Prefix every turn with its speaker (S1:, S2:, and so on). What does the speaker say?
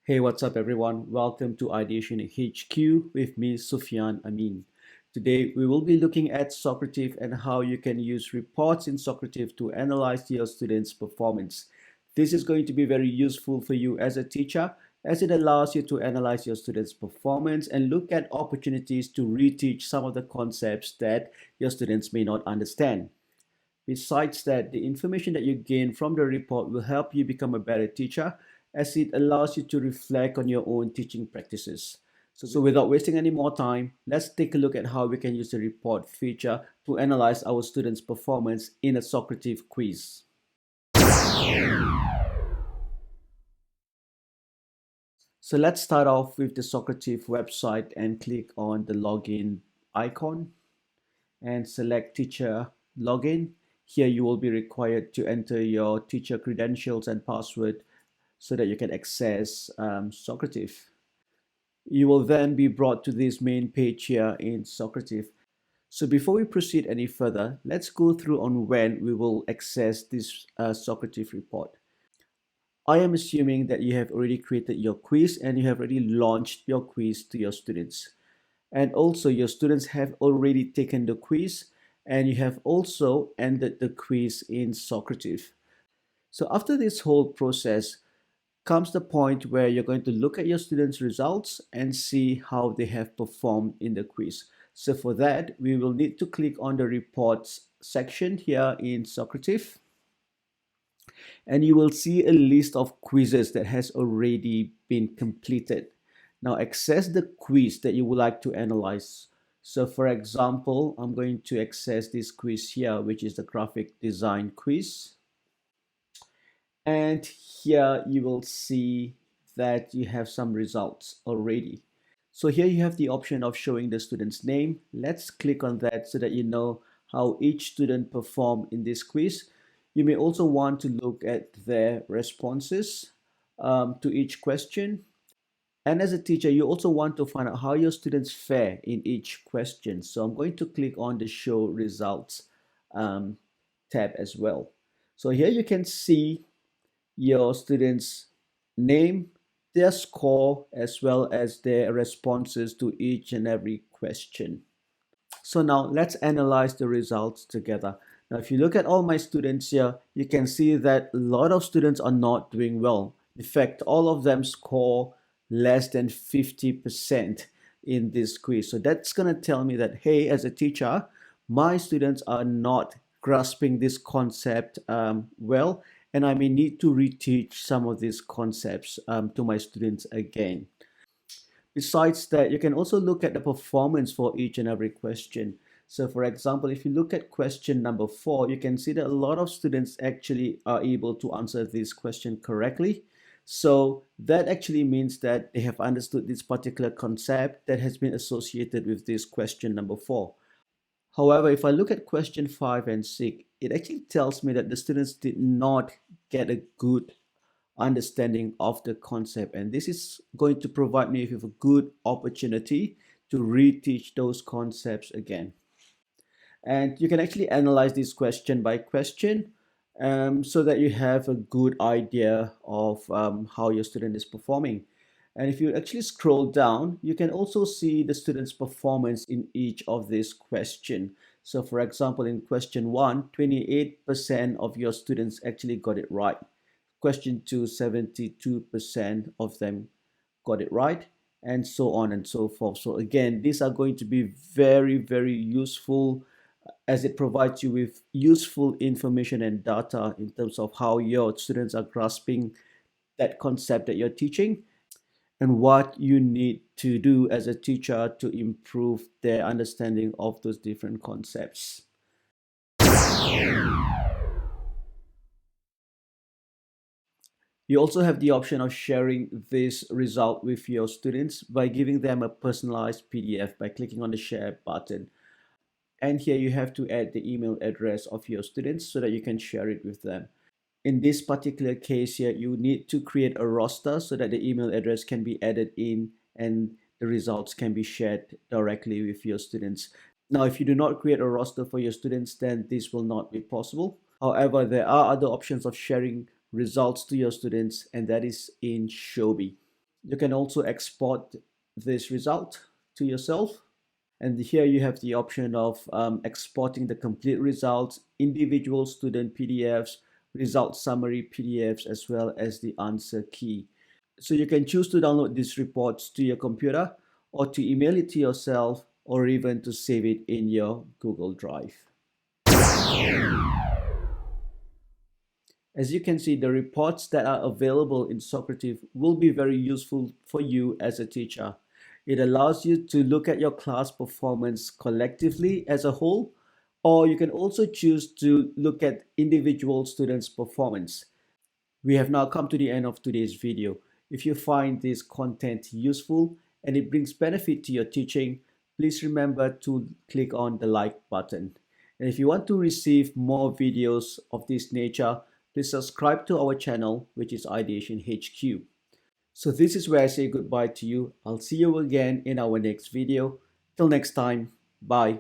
S1: Hey, what's up, everyone? Welcome to Ideation HQ with me, Sufyan Amin. Today, we will be looking at Socrative and how you can use reports in Socrative to analyze your students' performance. This is going to be very useful for you as a teacher, as it allows you to analyze your students' performance and look at opportunities to reteach some of the concepts that your students may not understand. Besides that, the information that you gain from the report will help you become a better teacher as it allows you to reflect on your own teaching practices. So without wasting any more time, let's take a look at how we can use the report feature to analyze our students' performance in a Socrative quiz. So let's start off with the Socrative website and click on the login icon and select teacher login. Here you will be required to enter your teacher credentials and password so that you can access Socrative. You will then be brought to this main page here in Socrative. So before we proceed any further, let's go through on when we will access this Socrative report. I am assuming that you have already created your quiz and you have already launched your quiz to your students. And also your students have already taken the quiz and you have also ended the quiz in Socrative. So after this whole process comes the point where you're going to look at your students' results and see how they have performed in the quiz. So for that, we will need to click on the reports section here in Socrative. And you will see a list of quizzes that has already been completed. Now access the quiz that you would like to analyze. So for example, I'm going to access this quiz here, which is the graphic design quiz. And here you will see that you have some results already. So here you have the option of showing the student's name. Let's click on that so that you know how each student performed in this quiz. You may also want to look at their responses to each question. And as a teacher, you also want to find out how your students fare in each question. So I'm going to click on the Show Results tab as well. So here you can see your students' name, their score, as well as their responses to each and every question. So now let's analyze the results together. Now, if you look at all my students here, you can see that a lot of students are not doing well. In fact, all of them score less than 50% in this quiz. So that's going to tell me that, hey, as a teacher, my students are not grasping this concept well, and I may need to reteach some of these concepts to my students again. Besides that, you can also look at the performance for each and every question. So for example, if you look at question number 4, you can see that a lot of students actually are able to answer this question correctly. So that actually means that they have understood this particular concept that has been associated with this question number 4. However, if I look at question 5 and 6, it actually tells me that the students did not get a good understanding of the concept, and this is going to provide me with a good opportunity to reteach those concepts again. And you can actually analyze this question by question so that you have a good idea of how your student is performing. And if you actually scroll down, you can also see the student's performance in each of these questions. So for example, in question 1, 28% of your students actually got it right. Question 2, 72% of them got it right, and so on and so forth. So again, these are going to be very, very useful as it provides you with useful information and data in terms of how your students are grasping that concept that you're teaching and what you need to do as a teacher to improve their understanding of those different concepts. You also have the option of sharing this result with your students by giving them a personalized PDF by clicking on the share button. And here you have to add the email address of your students so that you can share it with them. In this particular case here, you need to create a roster so that the email address can be added in and the results can be shared directly with your students. Now, if you do not create a roster for your students, then this will not be possible. However, there are other options of sharing results to your students, and that is in Shobi. You can also export this result to yourself. And here you have the option of exporting the complete results, individual student PDFs, result summary PDFs, as well as the answer key. So you can choose to download these reports to your computer or to email it to yourself or even to save it in your Google Drive. As you can see, the reports that are available in Socrative will be very useful for you as a teacher. It allows you to look at your class performance collectively as a whole, or you can also choose to look at individual students' performance. We have now come to the end of today's video. If you find this content useful and it brings benefit to your teaching, please remember to click on the like button. And if you want to receive more videos of this nature, please subscribe to our channel, which is Ideation HQ. So this is where I say goodbye to you. I'll see you again in our next video. Till next time, bye.